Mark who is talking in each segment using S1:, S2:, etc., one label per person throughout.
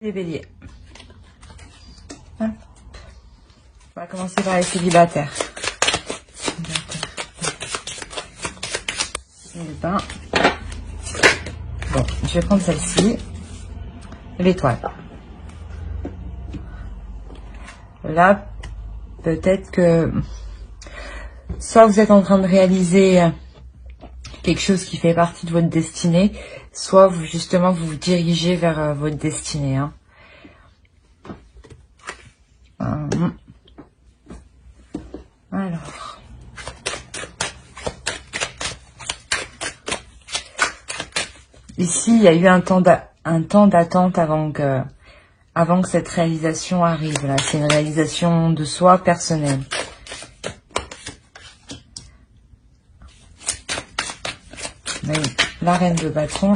S1: Les béliers. Hop. On va commencer par les célibataires. Le bain. Bon, je vais prendre celle-ci. L'étoile. Là, peut-être que soit vous êtes en train de réaliser quelque chose qui fait partie de votre destinée, soit vous, justement, vous vous dirigez vers votre destinée. Hein. Alors. Ici, il y a eu un temps d'attente avant que cette réalisation arrive. Là, c'est une réalisation de soi personnelle. La reine de bâton.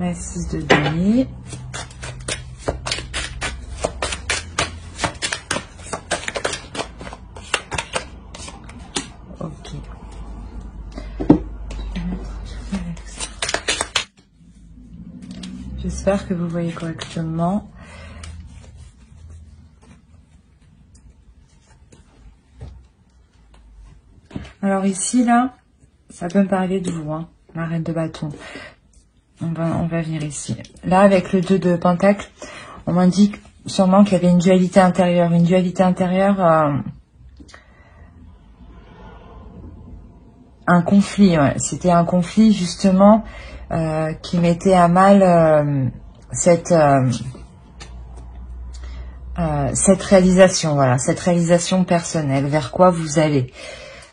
S1: La 6 de denier. J'espère que vous voyez correctement. Alors ici, là, ça peut me parler de vous, hein, la reine de bâton. On va venir ici. Là, avec le 2 de pentacle, on m'indique sûrement qu'il y avait une dualité intérieure. Une dualité intérieure, un conflit. Ouais. C'était un conflit, justement, qui mettait à mal cette réalisation, voilà, cette réalisation personnelle, vers quoi vous allez.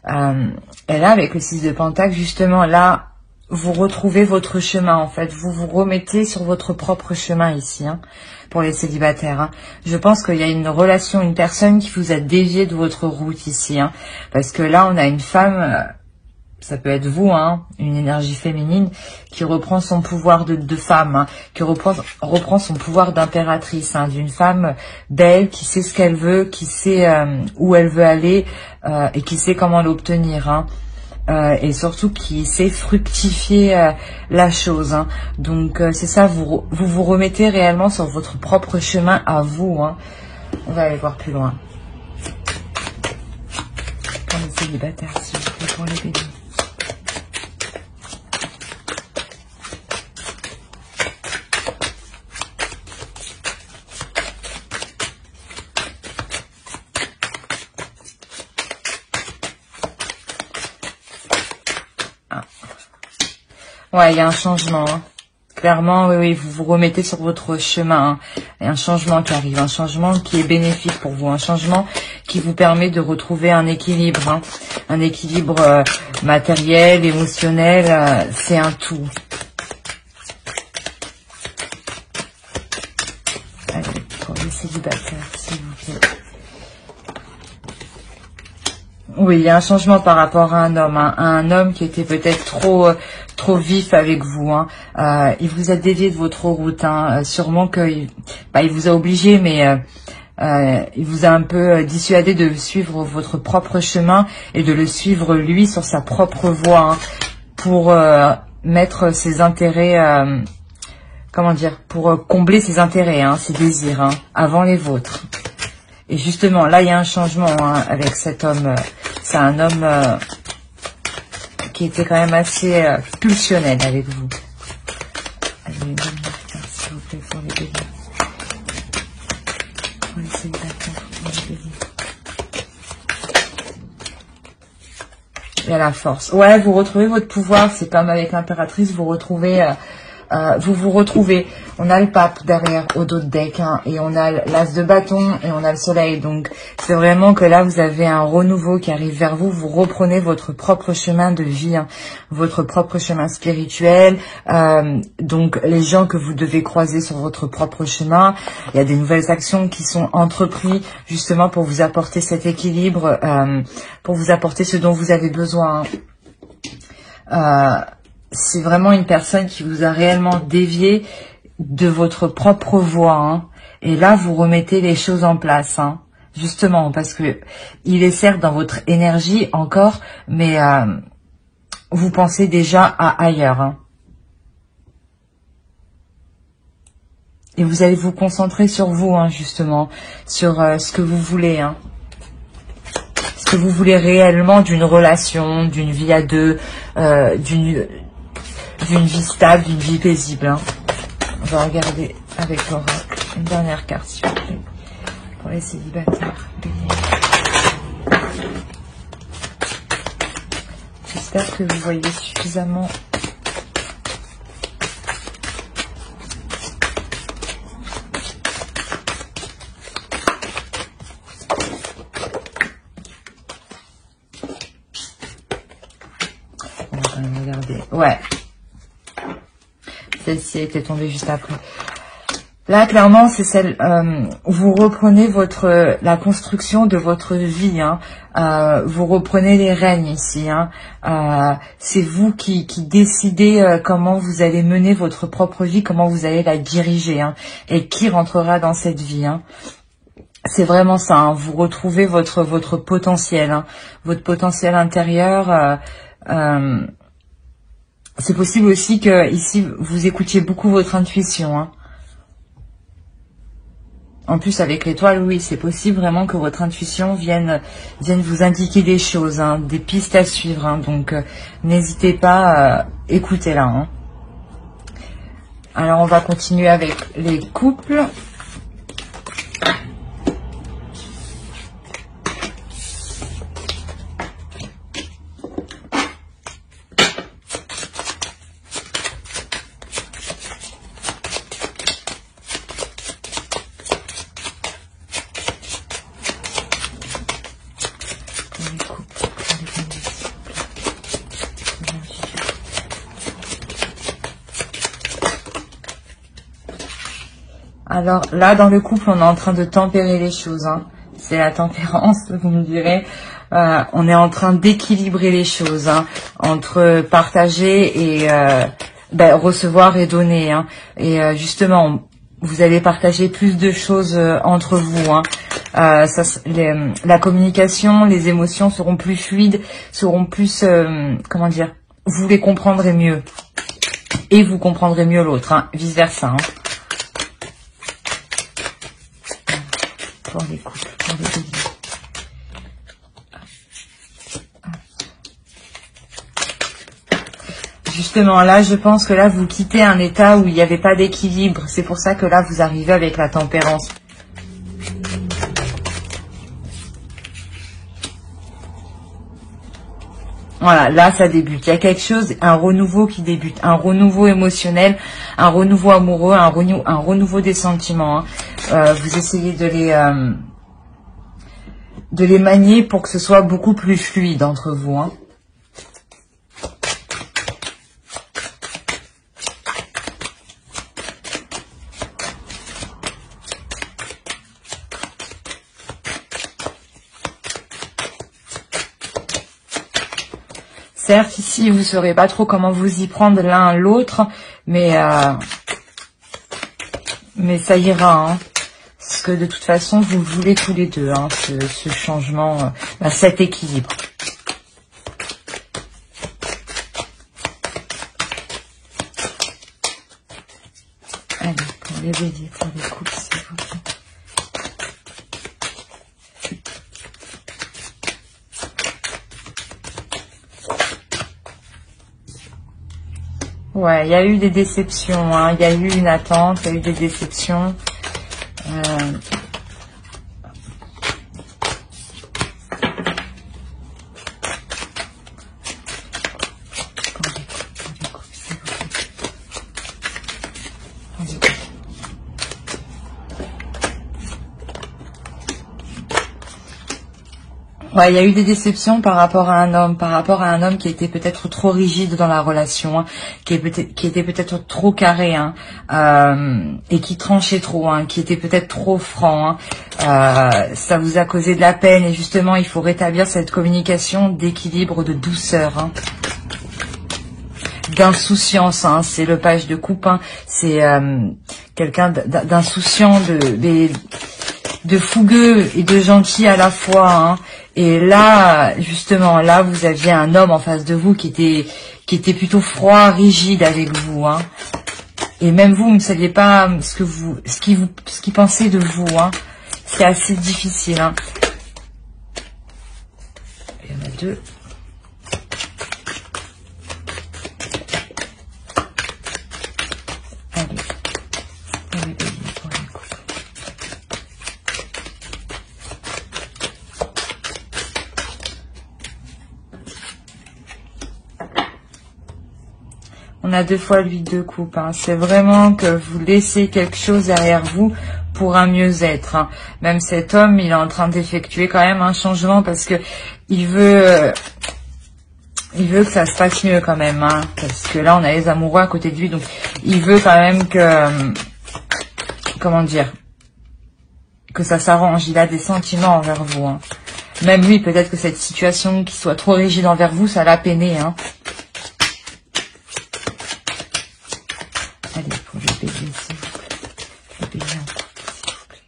S1: Et là, avec le 6 de pentacle, justement, là, vous retrouvez votre chemin, en fait. Vous vous remettez sur votre propre chemin ici, hein, pour les célibataires. Hein. Je pense qu'il y a une relation, une personne qui vous a dévié de votre route ici. Hein, parce que là, on a une femme, ça peut être vous, hein, une énergie féminine, qui reprend son pouvoir de femme, hein, qui reprend son pouvoir d'impératrice, hein, d'une femme belle, qui sait ce qu'elle veut, qui sait où elle veut aller, et qui sait comment l'obtenir. Hein. Et surtout qui sait fructifier la chose. Hein. Donc c'est ça, vous remettez réellement sur votre propre chemin à vous. Hein. On va aller voir plus loin. Pour les célibataires, s'il vous plaît, pour les béliers. Ouais, il y a un changement. Hein. Clairement, oui, vous vous remettez sur votre chemin. Hein. Il y a un changement qui arrive, un changement qui est bénéfique pour vous, un changement qui vous permet de retrouver un équilibre. Hein. Un équilibre matériel, émotionnel, c'est un tout. Allez, pour les célibataires, s'il vous plaît. Oui, il y a un changement par rapport à un homme. Hein. Un homme qui était peut-être trop vif avec vous. Hein. Il vous a dévié de votre route. Hein. Sûrement qu'il il vous a obligé, mais il vous a un peu dissuadé de suivre votre propre chemin et de le suivre lui sur sa propre voie, hein, pour mettre ses intérêts, comment dire, pour combler ses intérêts, hein, ses désirs, hein, avant les vôtres. Et justement, là, il y a un changement, hein, avec cet homme. C'est un homme qui était quand même assez pulsionnel avec vous. Allez, s'il vous plaît, pour les béliers. Pour les célibataires, pour les béliers. Il y a la force. Ouais, vous retrouvez votre pouvoir. C'est comme avec l'impératrice, vous retrouvez... vous retrouvez. On a le pape derrière au dos de deck, hein, et on a l'as de bâton et on a le soleil. Donc c'est vraiment que là vous avez un renouveau qui arrive vers vous. Vous reprenez votre propre chemin de vie, hein, votre propre chemin spirituel. Donc les gens que vous devez croiser sur votre propre chemin, il y a des nouvelles actions qui sont entreprises justement pour vous apporter cet équilibre, pour vous apporter ce dont vous avez besoin. C'est vraiment une personne qui vous a réellement dévié de votre propre voix, hein. Et là, vous remettez les choses en place, hein. Justement, parce que il est certes dans votre énergie encore, mais vous pensez déjà à ailleurs, hein. Et vous allez vous concentrer sur vous, hein, justement, sur ce que vous voulez, hein. Ce que vous voulez réellement d'une relation, d'une vie à deux, d'une vie stable, d'une vie paisible, hein. On va regarder avec l'oracle une dernière carte, s'il vous plaît, pour les célibataires. J'espère que vous voyez suffisamment. On va quand même regarder. Ouais. Celle-ci était tombée juste après. Là, clairement, c'est celle où vous reprenez la construction de votre vie, hein. Vous reprenez les rênes ici, hein. C'est vous qui décidez comment vous allez mener votre propre vie, comment vous allez la diriger, hein, et qui rentrera dans cette vie, hein. C'est vraiment ça, hein. Vous retrouvez votre potentiel, hein, votre potentiel intérieur. C'est possible aussi que ici vous écoutiez beaucoup votre intuition, hein. En plus, avec l'étoile, oui, c'est possible vraiment que votre intuition vienne vous indiquer des choses, hein, des pistes à suivre, hein. Donc, n'hésitez pas, écoutez-la, hein. Alors, on va continuer avec les couples. Alors là, dans le couple, on est en train de tempérer les choses, hein. C'est la tempérance, vous me direz. On est en train d'équilibrer les choses, hein, entre partager et recevoir et donner, hein. Et justement, vous allez partager plus de choses entre vous, hein. La communication, les émotions seront plus fluides, seront plus, comment dire, vous les comprendrez mieux. Et vous comprendrez mieux l'autre, hein, vice versa, hein. Pour les couples, pour les béliers. Justement, là, je pense que là, vous quittez un état où il n'y avait pas d'équilibre. C'est pour ça que là, vous arrivez avec la tempérance. Voilà, là, ça débute. Il y a quelque chose, un renouveau qui débute. Un renouveau émotionnel, un renouveau amoureux, un renouveau des sentiments, hein. Vous essayez de les manier pour que ce soit beaucoup plus fluide entre vous, hein. Certes, ici, vous ne saurez pas trop comment vous y prendre l'un l'autre, mais ça ira, hein. Parce que de toute façon, vous voulez tous les deux, hein, ce changement, cet équilibre. Allez, pour les béliers, pour les couples, s'il vous plaît. Ouais, il y a eu des déceptions, hein. Il y a eu une attente, il y a eu des déceptions. Ouais, il y a eu des déceptions par rapport à un homme, qui était peut-être trop rigide dans la relation, hein, qui était peut-être trop carré, hein, et qui tranchait trop, hein, qui était peut-être trop franc, hein. Ça vous a causé de la peine et justement, il faut rétablir cette communication d'équilibre, de douceur, hein. d'insouciance, hein. C'est le page de coupe, hein. C'est quelqu'un d'insouciant, de fougueux et de gentil à la fois, hein. Et là, justement, là, vous aviez un homme en face de vous qui était plutôt froid, rigide avec vous, hein. Et même vous ne saviez pas ce qu'il pensait de vous, hein. C'est assez difficile, hein. Il y en a deux. Allez, pour les couples. On a 2 fois l'huile de coupe, hein. C'est vraiment que vous laissez quelque chose derrière vous pour un mieux-être, hein. Même cet homme, il est en train d'effectuer quand même un changement parce que il veut que ça se passe mieux quand même, hein. Parce que là, on a les amoureux à côté de lui, donc il veut quand même que, comment dire, que ça s'arrange. Il a des sentiments envers vous, hein. Même lui, peut-être que cette situation qui soit trop rigide envers vous, ça l'a peiné, hein. Allez, pour le bébé, s'il vous plaît. Le bébé en couple, s'il vous plaît.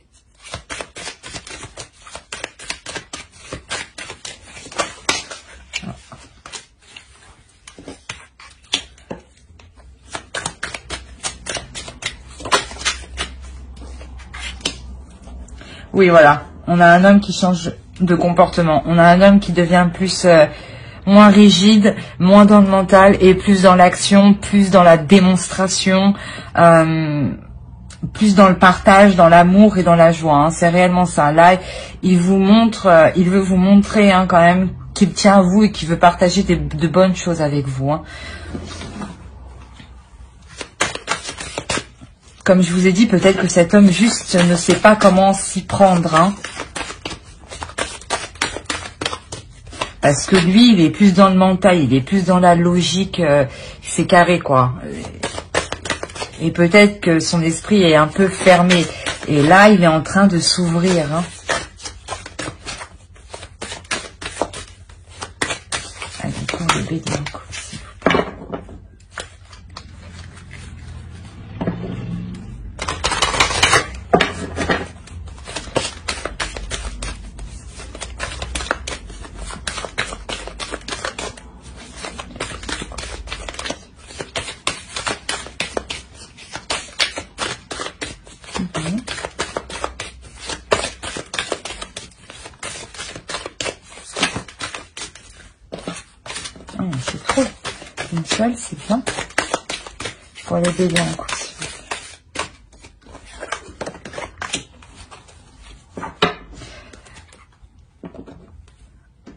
S1: Oui, voilà. On a un homme qui change de comportement. On a un homme qui devient plus... moins rigide, moins dans le mental et plus dans l'action, plus dans la démonstration, plus dans le partage, dans l'amour et dans la joie, hein. C'est réellement ça. Là, il vous montre, il veut vous montrer, hein, quand même qu'il tient à vous et qu'il veut partager de bonnes choses avec vous, hein. Comme je vous ai dit, peut-être que cet homme juste ne sait pas comment s'y prendre, hein. Parce que lui, il est plus dans le mental, il est plus dans la logique, c'est carré, quoi. Et peut-être que son esprit est un peu fermé. Et là, il est en train de s'ouvrir, hein. Allez, pour le bébé encore, s'il vous plaît. C'est trop. Une seule, c'est bien. Pour les bébés encore, s'il vous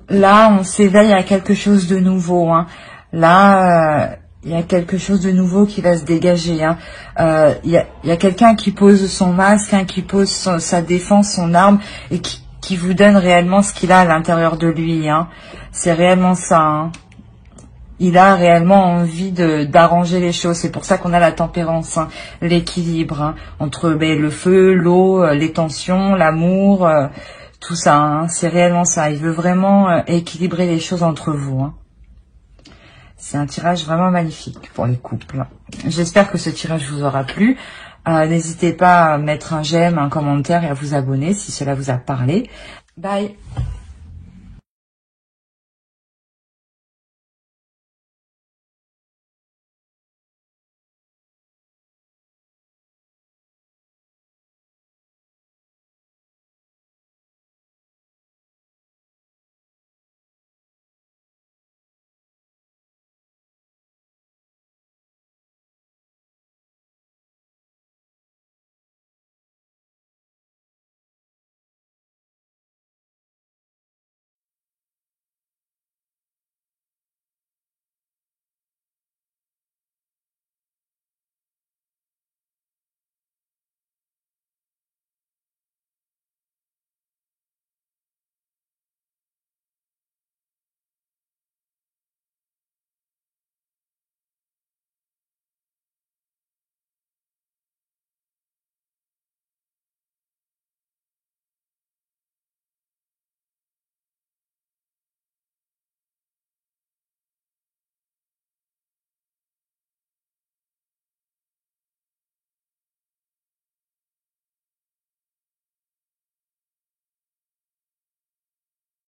S1: plaît. Là, on s'éveille à quelque chose de nouveau, hein. Là, il y a quelque chose de nouveau qui va se dégager, hein. Il y a quelqu'un qui pose son masque, hein, qui pose sa défense, son arme, et qui vous donne réellement ce qu'il a à l'intérieur de lui, hein. C'est réellement ça, hein. Il a réellement envie d'arranger les choses. C'est pour ça qu'on a la tempérance, hein, l'équilibre, hein, entre le feu, l'eau, les tensions, l'amour, tout ça, hein. C'est réellement ça. Il veut vraiment équilibrer les choses entre vous, hein. C'est un tirage vraiment magnifique pour les couples. J'espère que ce tirage vous aura plu. N'hésitez pas à mettre un j'aime, un commentaire et à vous abonner si cela vous a parlé. Bye!